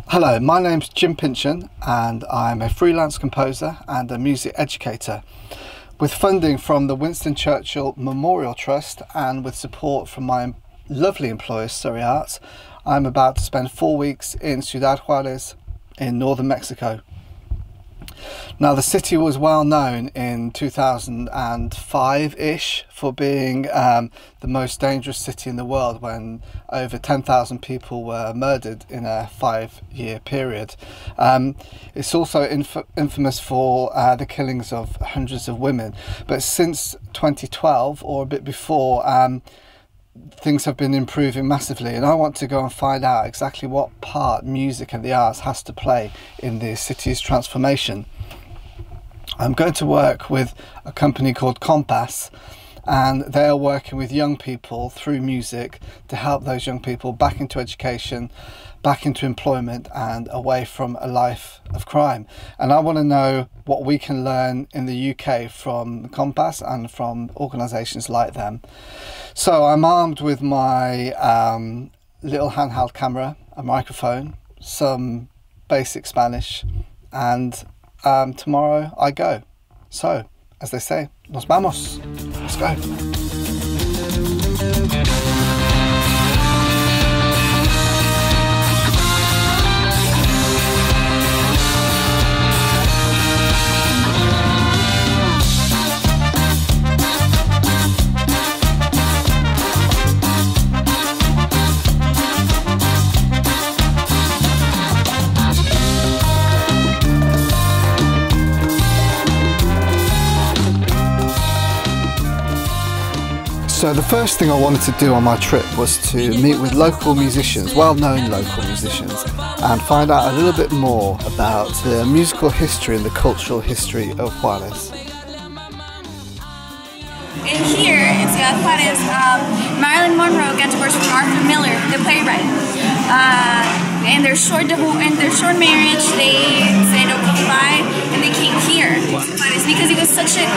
Hello, my name's Pinchen and I'm a freelance composer and a music educator. With funding from the Winston Churchill Memorial Trust and with support from my lovely employer Surrey Arts, I'm about to spend 4 weeks in Ciudad Juarez in northern Mexico. Now, the city was well known in 2005-ish for being the most dangerous city in the world when over 10,000 people were murdered in a 5-year period. It's also infamous for the killings of hundreds of women. But since 2012 or a bit before, things have been improving massively, and I want to go and find out exactly what part music and the arts has to play in the city's transformation. I'm going to work with a company called Ccompaz, and they are working with young people through music to help those young people back into education, back into employment and away from a life of crime. And I want to know what we can learn in the UK from Ccompaz and from organisations like them. So I'm armed with my little handheld camera, a microphone, some basic Spanish, and tomorrow I go. So, as they say, nos vamos. Let's go. So the first thing I wanted to do on my trip was to meet with local musicians, well-known local musicians, and find out a little bit more about the musical history and the cultural history of Juarez. And here in Ciudad Juarez, Marilyn Monroe got divorced from Arthur Miller, the playwright. And their short marriage, they said okay bye, and they came here to Juarez because it was such a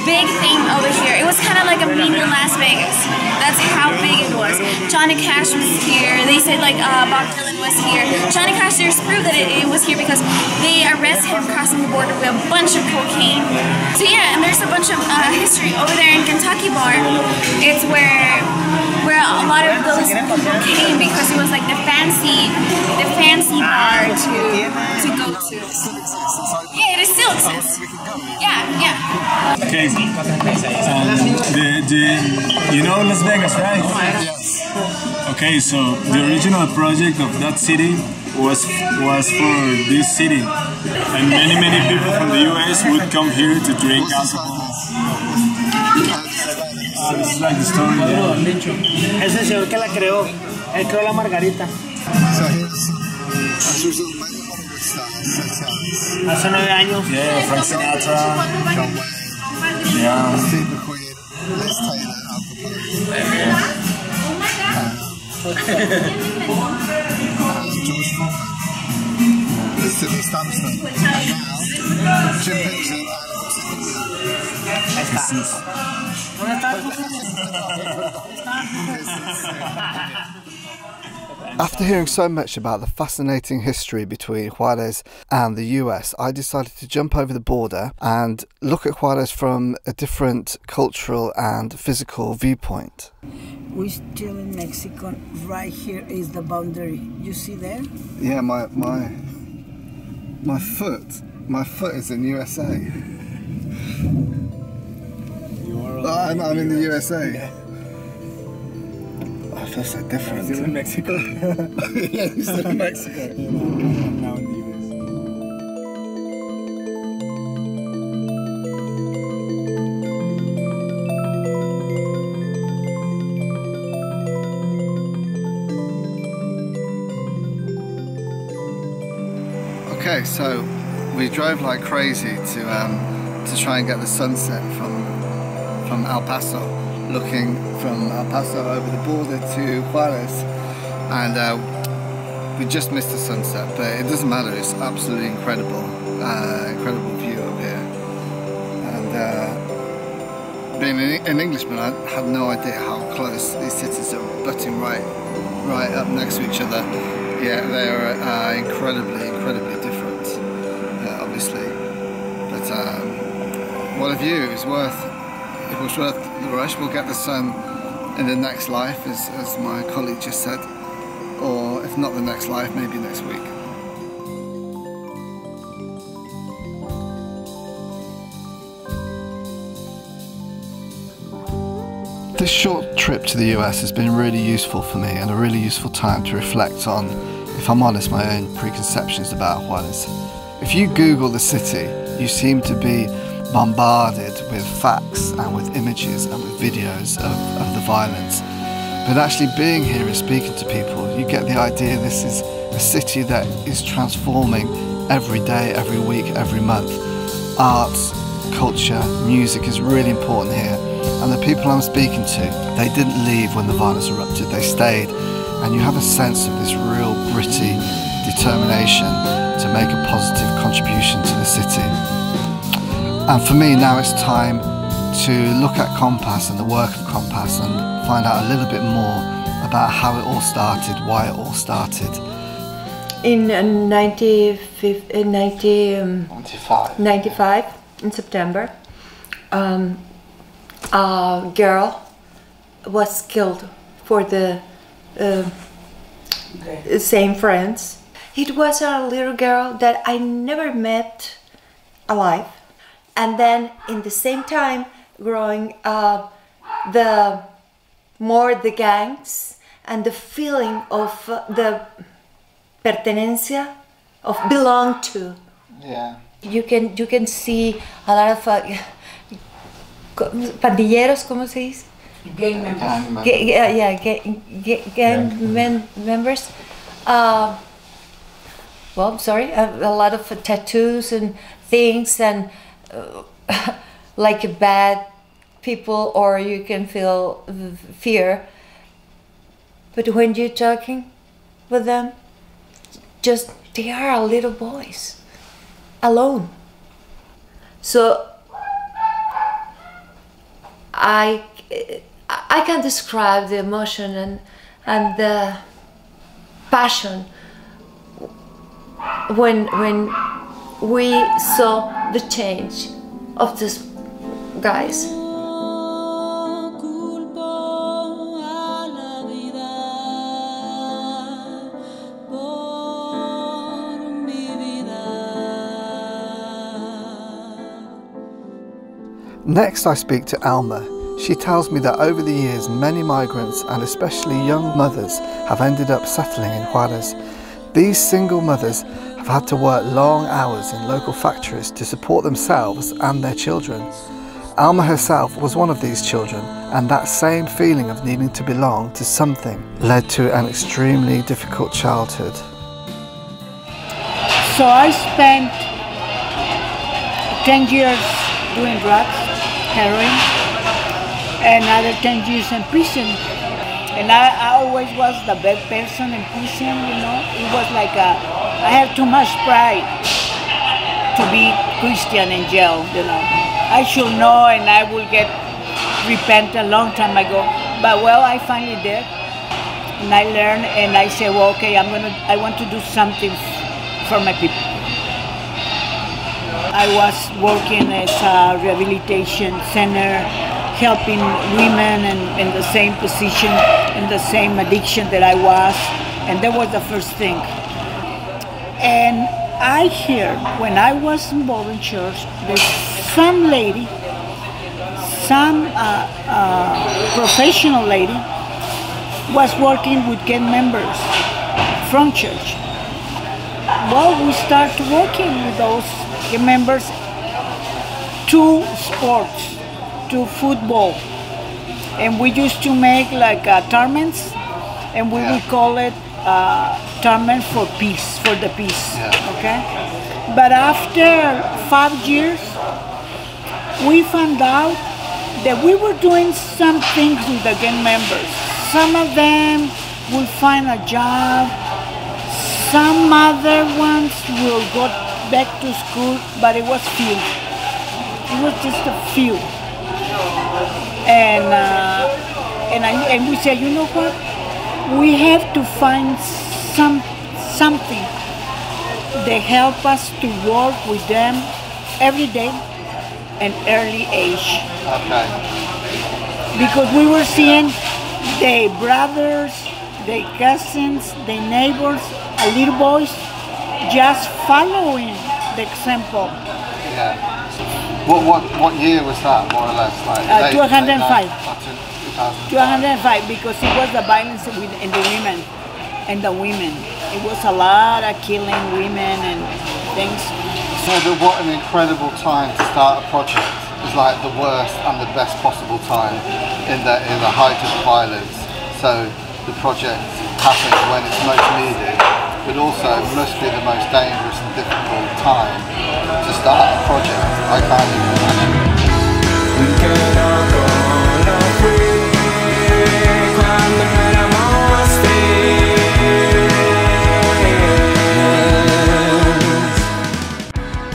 big thing over here. It was kind of like a mini Las Vegas. That's how big it was. Johnny Cash was here. They said like Bob Dylan was here. Johnny Cash there's proof that it was here because they arrested him crossing the border with a bunch of cocaine. So yeah, and there's a bunch of history over there in Kentucky Bar. It's where a lot of those people came because it was like the fancy bar to go to. Yeah, it still exists. Yeah. Okay. You know Las Vegas, right? Yes. Okay, so the original project of that city was for this city, and many people from the US would come here to drink alcohol. This is like the story. Yeah. Es el señor que la creó. Él creó la margarita. Hace 9 años. Yeah, Frank Sinatra. Yeah. After hearing so much about the fascinating history between Juarez and the US, I decided to jump over the border and look at Juarez from a different cultural and physical viewpoint. We're still in Mexico. Right here is the boundary. You see there? Yeah, my foot is in USA. I'm in the USA. I feel so different. Still in Mexico. Yeah, he's still in Mexico. Now in the US. Okay, so we drove like crazy to try and get the sunset from El Paso, looking from El Paso over the border to Juarez, and we just missed the sunset, but it doesn't matter. It's absolutely incredible, incredible view over here. And being an Englishman, I had no idea how close these cities are butting right up next to each other. Yeah, they are incredibly different, obviously. But what a view! It was worth the rush. We'll get the sun in the next life, as my colleague just said, or if not the next life, maybe next week. This short trip to the US has been really useful for me and a really useful time to reflect on, if I'm honest, my own preconceptions about Juarez. If you Google the city, you seem to be bombarded with facts and with images and with videos of the violence. But actually being here and speaking to people, you get the idea this is a city that is transforming every day, every week, every month. Arts, culture, music is really important here. And the people I'm speaking to, they didn't leave when the violence erupted, they stayed. And you have a sense of this real gritty determination to make a positive contribution to the city. And for me now it's time to look at Ccompaz and the work of Ccompaz and find out a little bit more about how it all started, why it all started. In 95, in September, a girl was killed for the same friends. It was a little girl that I never met alive. And then in the same time growing the gangs and the feeling of the pertenencia, of belong to. Yeah. You can see a lot of pandilleros, ¿cómo se dice? Gang members. Gang members. Well, sorry, a lot of tattoos and things, and like bad people, or you can feel fear. But when you're talking with them, just they are little boys, alone. So I can describe the emotion and the passion when we saw the change of these guys. Next I speak to Alma. She tells me that over the years many migrants and especially young mothers have ended up settling in Juarez. These single mothers have had to work long hours in local factories to support themselves and their children. Alma herself was one of these children, and that same feeling of needing to belong to something led to an extremely difficult childhood. So I spent 10 years doing drugs, heroin, and another 10 years in prison. And I always was the bad person in prison, you know. It was like I had too much pride to be Christian in jail, you know. I should know and I will get repent a long time ago. But well, I finally did. And I learned and I said, well, okay, I want to do something for my people. I was working as a rehabilitation center, helping women in the same position, in the same addiction that I was, and that was the first thing. And I hear, when I was involved in church, there's some lady, some professional lady, was working with gang members from church. Well, we started working with those gang members to sports, to football, and we used to make like tournaments, and we would call it tournament for peace, for the peace. Okay. But after 5 years, we found out that we were doing some things with the gang members. Some of them will find a job. Some other ones will go back to school, but it was few. It was just a few. And we said, you know what? We have to find something. They help us to work with them every day and early age. Okay. Because we were seeing the brothers, the cousins, the neighbors, little boys, just following the example. Yeah. What year was that, more or less? Like 205. 2005. 205, because it was the violence in the women and the women. It was a lot of killing women and things. So what an incredible time to start a project. It's like the worst and the best possible time in the height of violence. So the project happens when it's most needed, but also must be the most dangerous and difficult time to start a project. I can't even imagine. We can all go cuando éramos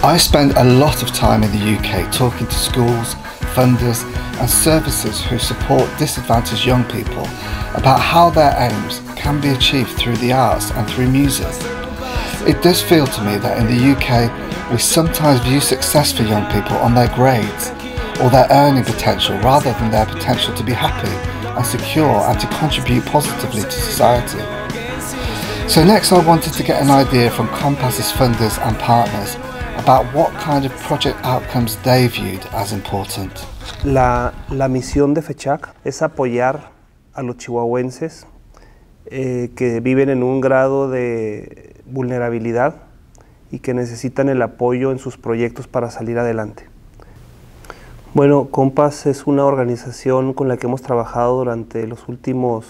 I spend a lot of time in the UK talking to schools, funders and services who support disadvantaged young people about how their aims can be achieved through the arts and through music. It does feel to me that in the UK we sometimes view success for young people on their grades or their earning potential rather than their potential to be happy and secure and to contribute positively to society. So next I wanted to get an idea from Ccompaz's funders and partners about what kind of project outcomes they viewed as important. La misión de FECHAC es apoyar a los chihuahuenses que viven en un grado de vulnerabilidad y que necesitan el apoyo en sus proyectos para salir adelante. Bueno, Ccompaz es una organización con la que hemos trabajado durante los últimos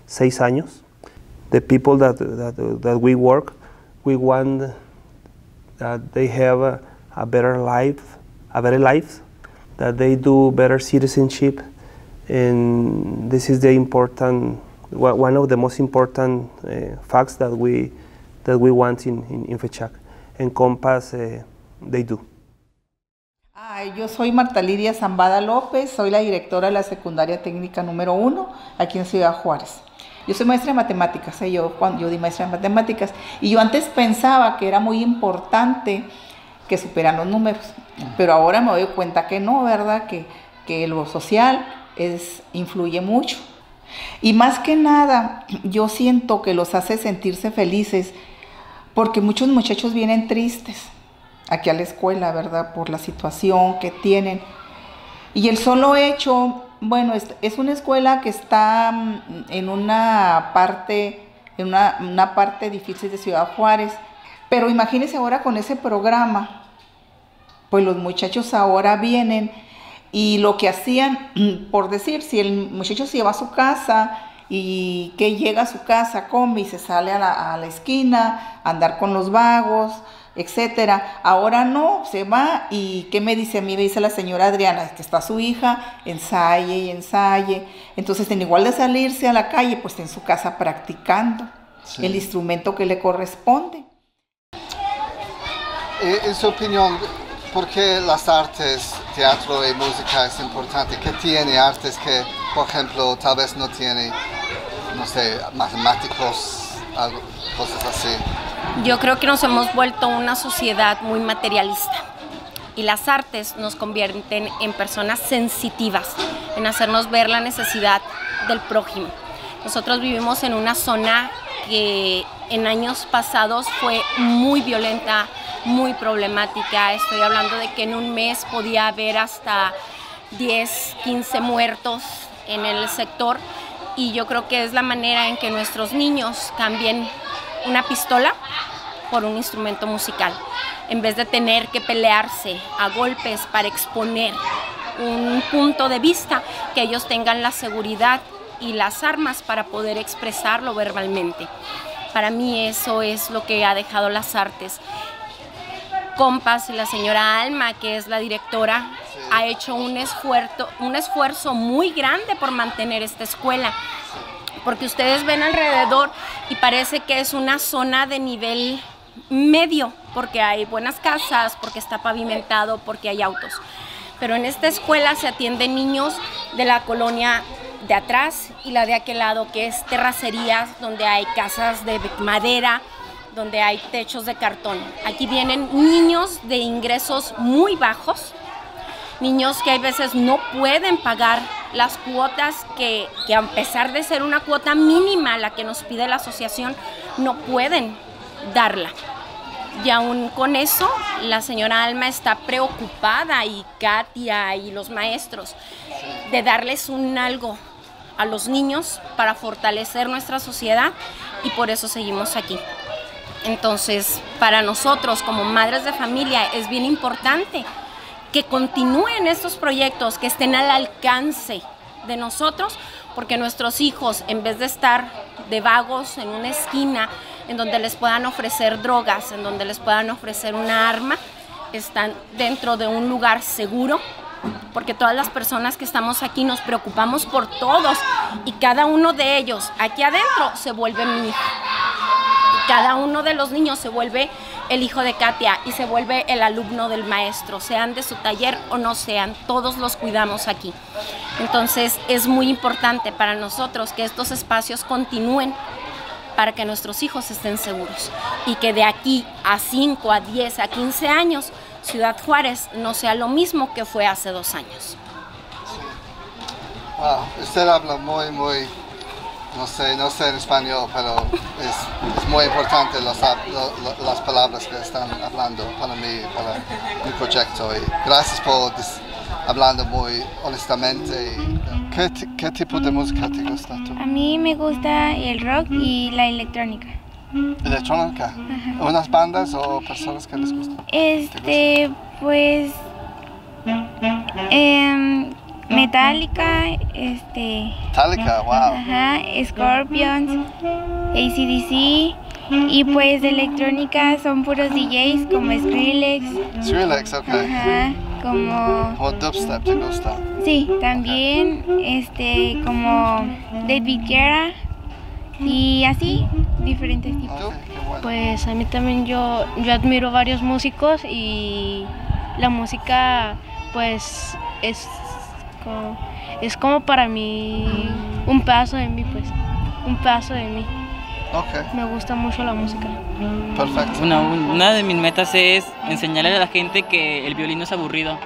6 años. The people that we work, we want that they have a better life, that they do better citizenship, and this is the important, one of the most important facts that we want in FECHAC, and Ccompaz they do. Yo soy Marta Lidia Zambada López, soy la directora de la secundaria técnica número 1 aquí en Ciudad Juárez. Yo soy maestra de matemáticas, yo di maestra de matemáticas y yo antes pensaba que era muy importante que supieran los números, pero ahora me doy cuenta que no, ¿verdad? Que lo social influye mucho. Y más que nada, yo siento que los hace sentirse felices porque muchos muchachos vienen tristes aquí a la escuela, ¿verdad? Por la situación que tienen. Y el solo hecho, bueno, es una escuela que está en una parte difícil de Ciudad Juárez, pero imagínense ahora con ese programa, pues los muchachos ahora vienen y lo que hacían, por decir, si el muchacho se lleva a su casa y que llega a su casa, come y se sale a la esquina a andar con los vagos, etcétera. Ahora no, se va y ¿qué me dice a mí? Me dice la señora Adriana, que está su hija, ensaye y ensaye. Entonces, en igual de salirse a la calle, pues está en su casa practicando el instrumento que le corresponde. En su opinión, ¿por qué las artes, teatro y música es importante? ¿Qué tiene artes que, por ejemplo, tal vez no tiene, no sé, matemáticos, algo, cosas así? Yo creo que nos hemos vuelto una sociedad muy materialista y las artes nos convierten en personas sensitivas, en hacernos ver la necesidad del prójimo. Nosotros vivimos en una zona que en años pasados fue muy violenta, muy problemática. Estoy hablando de que en un mes podía haber hasta 10, 15 muertos en el sector y yo creo que es la manera en que nuestros niños cambien una pistola por un instrumento musical, en vez de tener que pelearse a golpes para exponer un punto de vista, que ellos tengan la seguridad y las armas para poder expresarlo verbalmente. Para mí eso es lo que ha dejado las artes. Ccompaz y la señora Alma, que es la directora, ha hecho un esfuerzo muy grande por mantener esta escuela. Porque ustedes ven alrededor y parece que es una zona de nivel medio, porque hay buenas casas, porque está pavimentado, porque hay autos. Pero en esta escuela se atienden niños de la colonia de atrás y la de aquel lado, que es terracerías, donde hay casas de madera, donde hay techos de cartón. Aquí vienen niños de ingresos muy bajos, niños que hay veces no pueden pagar las cuotas que a pesar de ser una cuota mínima la que nos pide la asociación, no pueden darla. Y aún con eso, la señora Alma está preocupada, y Katia y los maestros, de darles un algo a los niños para fortalecer nuestra sociedad, y por eso seguimos aquí. Entonces, para nosotros como madres de familia es bien importante que continúen estos proyectos, que estén al alcance de nosotros, porque nuestros hijos, en vez de estar de vagos en una esquina, en donde les puedan ofrecer drogas, en donde les puedan ofrecer una arma, están dentro de un lugar seguro, porque todas las personas que estamos aquí nos preocupamos por todos, y cada uno de ellos aquí adentro se vuelve mi hijo. Cada uno de los niños se vuelve el hijo de Katia y se vuelve el alumno del maestro, sean de su taller o no sean, todos los cuidamos aquí. Entonces es muy importante para nosotros que estos espacios continúen para que nuestros hijos estén seguros, y que de aquí a 5, a 10, a 15 años, Ciudad Juárez no sea lo mismo que fue hace 2 años. Wow, usted habla muy, no sé en español, pero es muy importante las palabras que están hablando para mí, para mi proyecto. Y gracias por hablando muy honestamente. ¿Qué tipo de música te gusta tú? A mí me gusta el rock y la electrónica. ¿Electrónica? Ajá. ¿Unas bandas o personas que les gustan? Pues Metallica, Metallica, wow. Ajá, Scorpions, AC/DC, y pues de electrónica son puros DJs como Skrillex. Skrillex, ok. Ajá, como dubstep te gusta. Sí, también, como David Guerra y así, diferentes tipos. Bueno. Pues a mí también yo admiro varios músicos, y la música pues es como para mí un pedazo de mí, pues, un pedazo de mí. Okay. Me gusta mucho la música. Perfecto. Una de mis metas es enseñarle a la gente que el violín no es aburrido,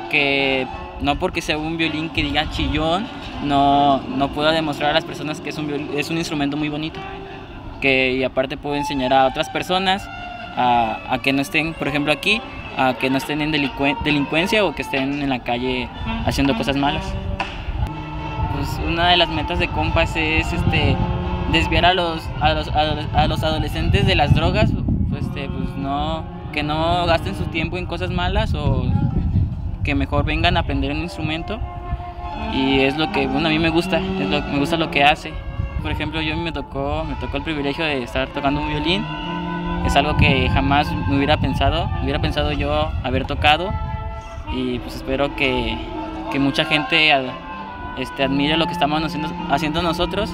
que no porque sea un violín que diga chillón, no puedo demostrar a las personas que es un instrumento muy bonito. Y aparte puedo enseñar a otras personas a que no estén, por ejemplo aquí, a que no estén en delincuencia o que estén en la calle haciendo cosas malas. Pues una de las metas de Ccompaz es desviar a los adolescentes de las drogas, que no gasten su tiempo en cosas malas, o que mejor vengan a aprender un instrumento. Y es lo que a mí me gusta, me gusta lo que hace. Por ejemplo, me tocó el privilegio de estar tocando un violín. Es algo que jamás me hubiera pensado yo haber tocado, y pues espero que mucha gente admire lo que estamos haciendo nosotros,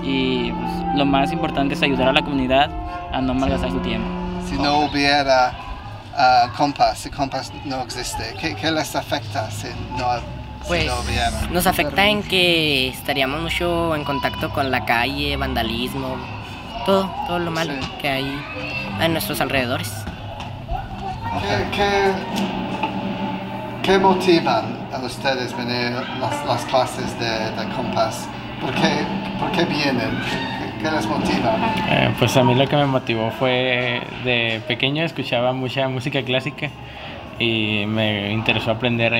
y pues, lo más importante es ayudar a la comunidad a no malgastar su tiempo. Si no hubiera Ccompaz, si Ccompaz no existe, ¿qué les afecta si no hubiera? Nos afecta en que estaríamos mucho en contacto con la calle, vandalismo, todo lo malo que hay a nuestros alrededores. ¿Qué motivan a ustedes venir las clases de Ccompaz? ¿Por qué vienen? ¿Qué les motiva? Pues a mí lo que me motivó fue, de pequeño escuchaba mucha música clásica y me interesó aprender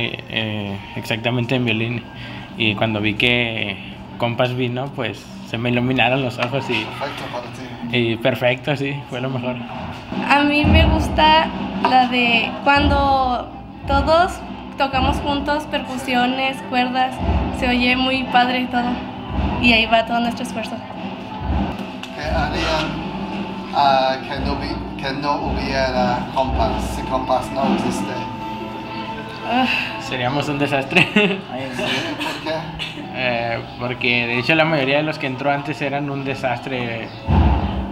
exactamente en violín, y cuando vi que Ccompaz vino, pues se me iluminaron los ojos y perfecto para ti. Y perfecto, sí, fue lo mejor. A mí me gusta la de cuando todos tocamos juntos, percusiones, cuerdas, se oye muy padre todo, y ahí va todo nuestro esfuerzo. ¿Qué harían que no hubiera Ccompaz, si Ccompaz no existe? Seríamos un desastre. ¿Por qué? Porque de hecho la mayoría de los que entró antes eran un desastre,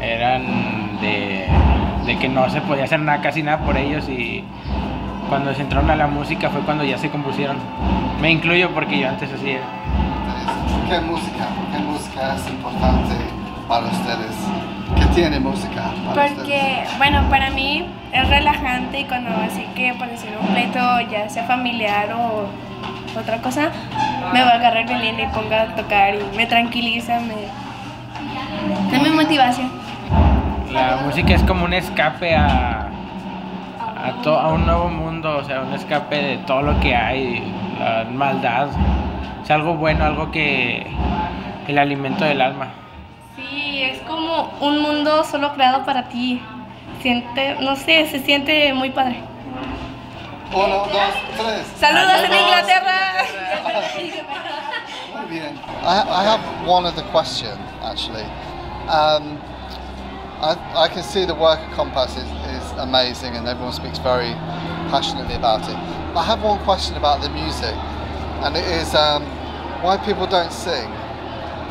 eran de que no se podía hacer nada, casi nada por ellos, y cuando se entraron a la música fue cuando ya se compusieron. Me incluyo porque yo antes hacía. ¿Por qué música? ¿Por qué música es importante para ustedes? ¿Qué tiene música para Porque, ustedes? bueno, para mí es relajante y cuando así que por decir un pleito, ya sea familiar o otra cosa, me va a agarrar el violín y ponga a tocar y me tranquiliza, da mi motivación. La música es como un escape a un nuevo mundo, o sea, un escape de todo lo que hay, la maldad. Es algo bueno, algo que el alimento del alma. Sí, es como un mundo solo creado para ti. No sé, se siente muy padre. 1, 2, 3. ¡Saludos en Inglaterra! Muy bien. I have one other question, actually. I can see the work at Ccompaz is amazing and everyone speaks very passionately about it. I have one question about the music, and it is why people don't sing.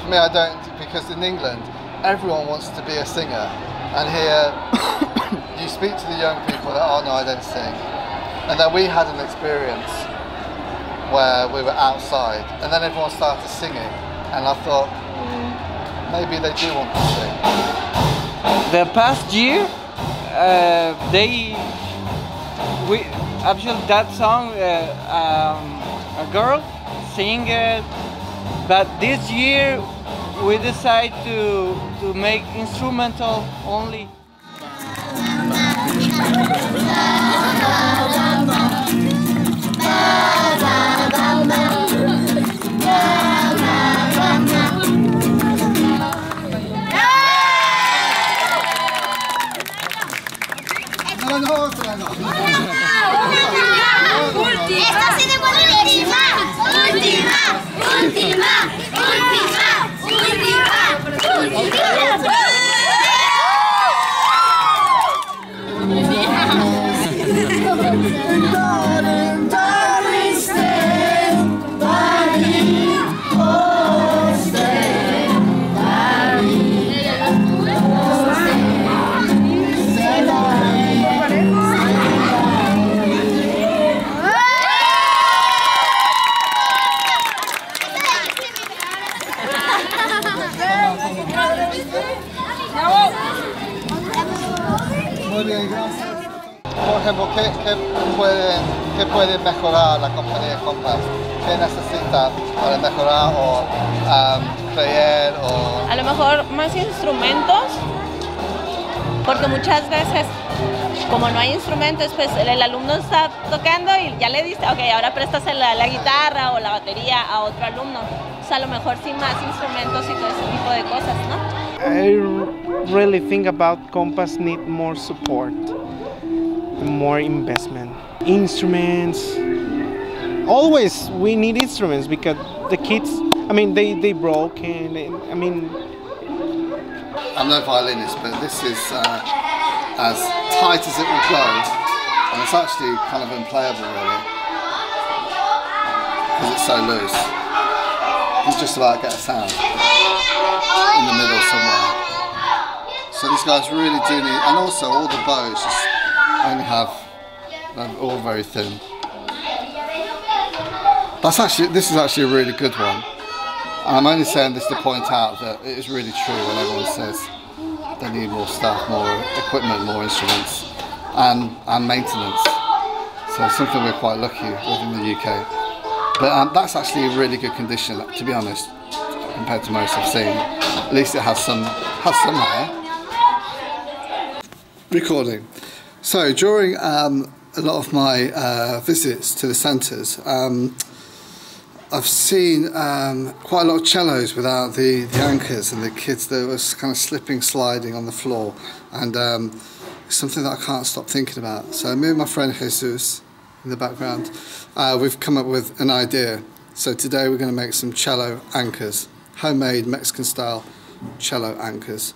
For me, I don't, because in England, everyone wants to be a singer, and here you speak to the young people that, oh no, I don't sing. And then we had an experience where we were outside, and then everyone started singing, and I thought, maybe they do want to sing. The past year, actually that song, a girl sing it, but this year we decided to make instrumental only. Esto sí de última. Muy bien, gracias. Por ejemplo, ¿qué puede mejorar la compañía Ccompaz? ¿Qué necesita para mejorar o creer? A lo mejor más instrumentos, porque muchas veces, como no hay instrumentos, pues el alumno está tocando y ya le dice, ok, ahora prestas la guitarra o la batería a otro alumno. O sea, a lo mejor sin más instrumentos y todo ese tipo de cosas, ¿no? I really think about Ccompaz need more support, more investment. Instruments. Always we need instruments because the kids, I mean, they broke and I mean. I'm no violinist, but this is as tight as it will go, and it's actually kind of unplayable really, because it's so loose. You just about get a sound in the middle somewhere. So these guys really do need, and also all the bows just only they're all very thin. This is actually a really good one. And I'm only saying this to point out that it is really true when everyone says they need more staff, more equipment, more instruments, and maintenance. So it's something we're quite lucky with in the UK. But that's actually a really good condition, to be honest, compared to most I've seen. At least it has some hair. Recording. So during a lot of my visits to the centres, I've seen quite a lot of cellos without the anchors, and the kids that was kind of slipping, sliding on the floor, and it's something that I can't stop thinking about. So me and my friend Jesus in the background, we've come up with an idea. So today we're going to make some cello anchors, homemade Mexican style cello anchors.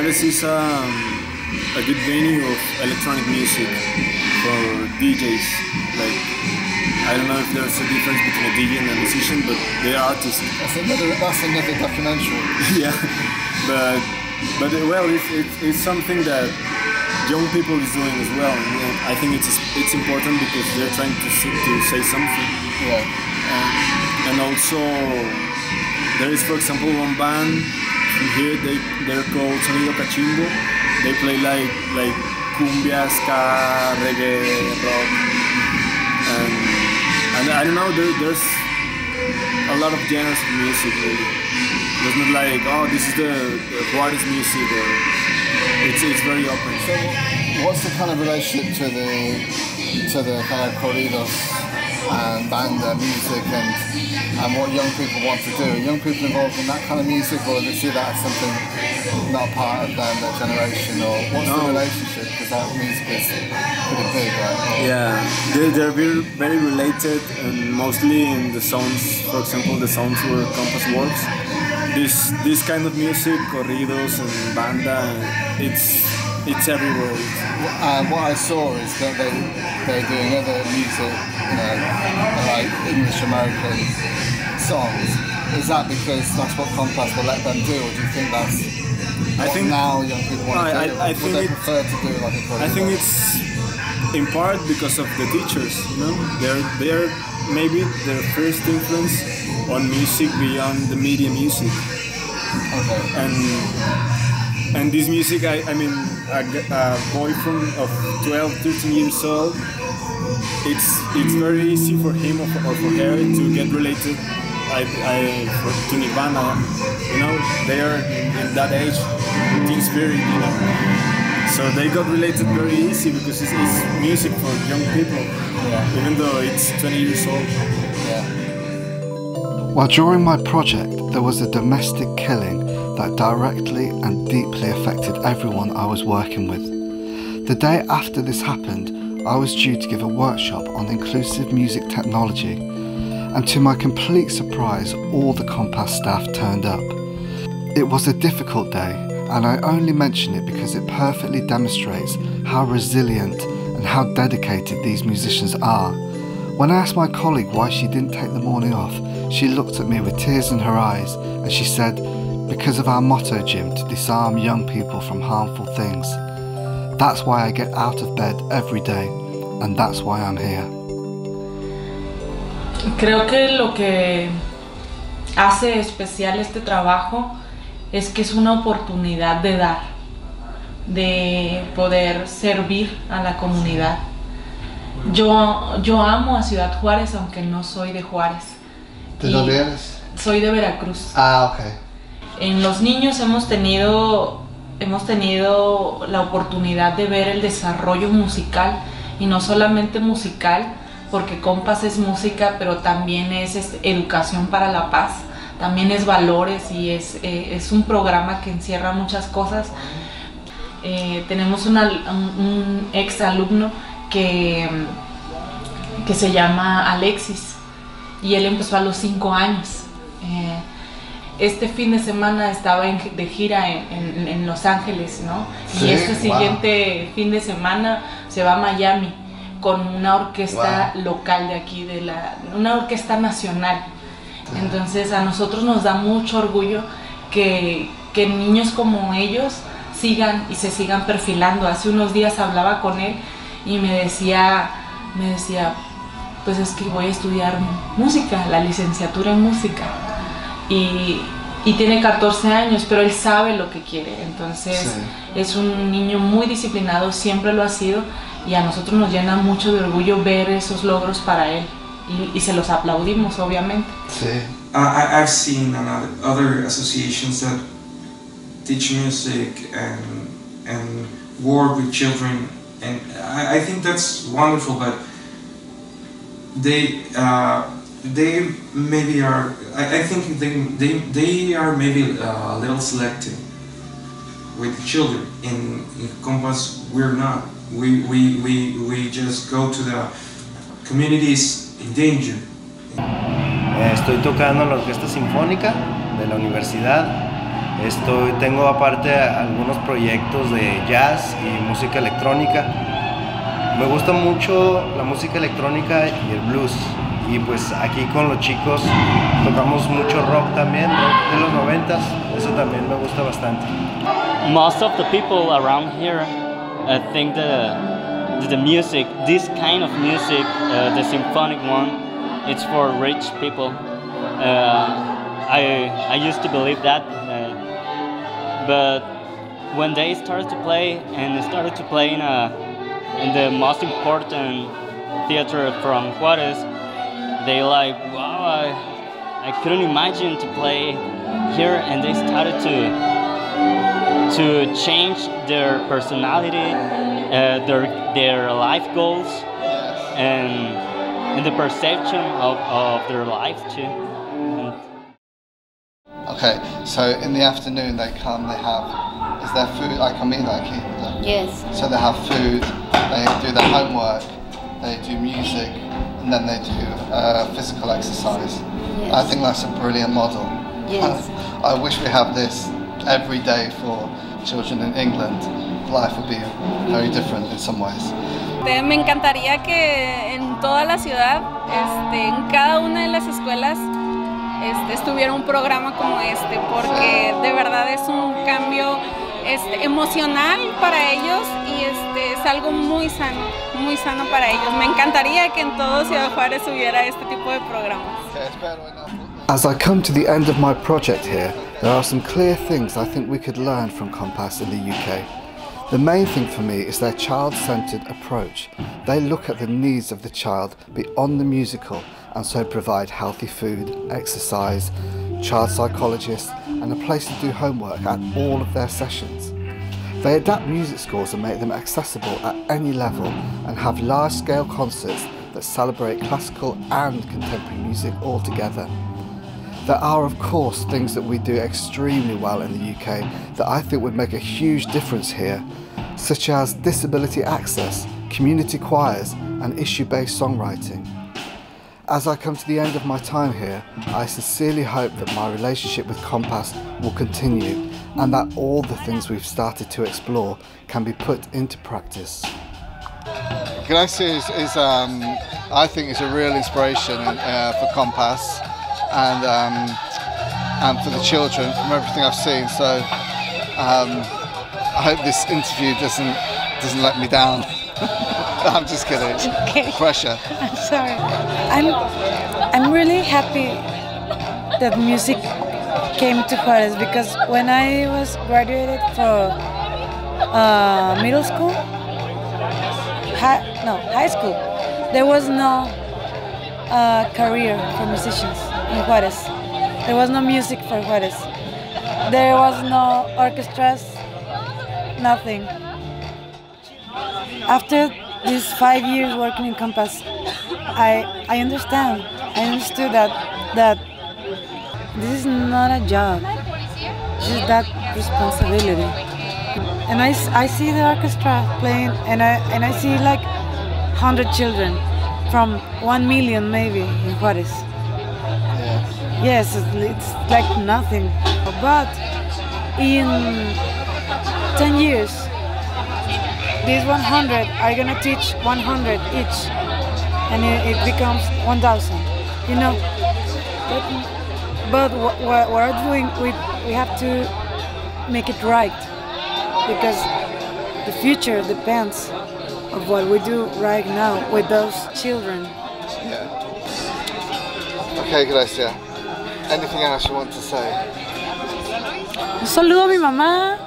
Juarez is a good venue of electronic music for DJs. Like, I don't know if there's a difference between a DJ and a musician, but they are artists. That's another documentary. Yeah, but well, it's something that young people is doing as well. And I think it's important because they're trying to say something. Yeah. And also, there is, for example, one band from here. They're called Sonido Cachimbo. They play like cumbia, ska, reggae, rock, and I don't know. There's a lot of genres of music. Really, there's not like, oh, this is the Juarez music. Or it's very open. So, what's the kind of relationship to the kind of corridos and banda music and what young people want to do? Are young people involved in that kind of music, or do they see that as something not part of their generation? Or what's the relationship? Because that music is pretty big, right? Yeah, they're very related, and mostly in the zones. For example, the zones where Ccompaz works. This kind of music, corridos and banda, it's everywhere. What I saw is that they're doing other music, like English American songs. Is that because that's what Ccompaz will let them do, or do you think that's now young people want to do? Would they prefer to do like a corrido? I think it's in part because of the teachers. They're maybe their first influence on music beyond the media music. Okay. And this music, I mean, a boy of 12, 13 years old, it's very easy for him or for her to get related to Nirvana. They are in that age, teen spirit, So they got related very easy because it's music for young people, even though it's 20 years old. While during my project there was a domestic killing that directly and deeply affected everyone I was working with. The day after this happened, I was due to give a workshop on inclusive music technology, and to my complete surprise, all the Ccompaz staff turned up. It was a difficult day, and I only mention it because it perfectly demonstrates how resilient and how dedicated these musicians are. When I asked my colleague why she didn't take the morning off, she looked at me with tears in her eyes and she said, "Because of our motto, Jim, to disarm young people from harmful things. That's why I get out of bed every day, and that's why I'm here." Creo que lo que hace especial este trabajo es que es una oportunidad de dar, de poder servir a la comunidad. Yo amo a Ciudad Juárez, aunque no soy de Juárez. ¿De dónde eres? Soy de Veracruz. Ah, ok. En los niños hemos tenido la oportunidad de ver el desarrollo musical, y no solamente musical, porque Ccompaz es música, pero también es educación para la paz, también es valores, y es un programa que encierra muchas cosas. Tenemos un ex alumno que se llama Alexis, y él empezó a los 5 años. Este fin de semana estaba de gira en Los Ángeles, ¿no? Sí, y este siguiente fin de semana se va a Miami con una orquesta local de aquí, una orquesta nacional. Entonces a nosotros nos da mucho orgullo que niños como ellos se sigan perfilando. Hace unos días hablaba con él y me decía, pues es que voy a estudiar música, la licenciatura en música, y tiene 14 años, pero él sabe lo que quiere. Entonces es un niño muy disciplinado, siempre lo ha sido, y a nosotros nos llena mucho de orgullo ver esos logros para él, y se los aplaudimos, obviamente. I've seen other associations that teach music and work with children, and I think that's wonderful, but they maybe are, I think they are maybe a little selective with children. In Ccompaz we're not. We just go to the communities in danger. Estoy tocando en la Orquesta Sinfónica de la universidad Tengo aparte algunos proyectos de jazz y música electrónica. Me gusta mucho la música electrónica y el blues. Y pues aquí con los chicos tocamos mucho rock también, rock de los 90s. Eso también me gusta bastante. Most of the people around here think the music, this kind of music, the symphonic one, it's for rich people. I used to believe that, but when they started to play in the most important theater from Juarez, they like, wow, I couldn't imagine to play here, and they started to change their personality, their life goals, and the perception of their lives too. Okay, so in the afternoon they come, they have, is there food, like Yes. So they have food, they do their homework, they do music, and then they do physical exercise. Yes. I think that's a brilliant model. Yes. I wish we have this every day for children in England. Life would be very different in some ways. Me encantaría que en toda la ciudad, en cada una de las escuelas, estuviera un programa como este, porque de verdad es un cambio emocional para ellos y es algo muy sano para ellos. Me encantaría que en todo Ciudad Juárez hubiera este tipo de programas. As I come to the end of my project here, there are some clear things I think we could learn from Ccompaz in the UK. The main thing for me is their child-centred approach. They look at the needs of the child beyond the musical and so provide healthy food, exercise, child psychologists and a place to do homework at all of their sessions. They adapt music scores and make them accessible at any level and have large-scale concerts that celebrate classical and contemporary music all together. There are of course things that we do extremely well in the UK that I think would make a huge difference here, such as disability access, community choirs and issue-based songwriting. As I come to the end of my time here, I sincerely hope that my relationship with Ccompaz will continue and that all the things we've started to explore can be put into practice. Gracia is I think is a real inspiration for Ccompaz and for the children from everything I've seen. So I hope this interview doesn't let me down. I'm just kidding. It's okay. Pressure. I'm sorry. I'm really happy that music came to Juarez because when I was graduated for middle school, high school, there was no career for musicians in Juarez. There was no music for Juarez. There was no orchestras, nothing. After these 5 years working in Ccompaz, I understood that this is not a job. This is that responsibility. And I see the orchestra playing, and I see like 100 children from 1 million maybe in Juarez. Yes, it's like nothing. But in 10 years, these 100 are gonna teach 100 each, and it becomes 1,000. You know. But what we're doing, we have to make it right, because the future depends of what we do right now with those children. Yeah. Okay, Gracia. Anything else you want to say? Un saludo a mi mamá.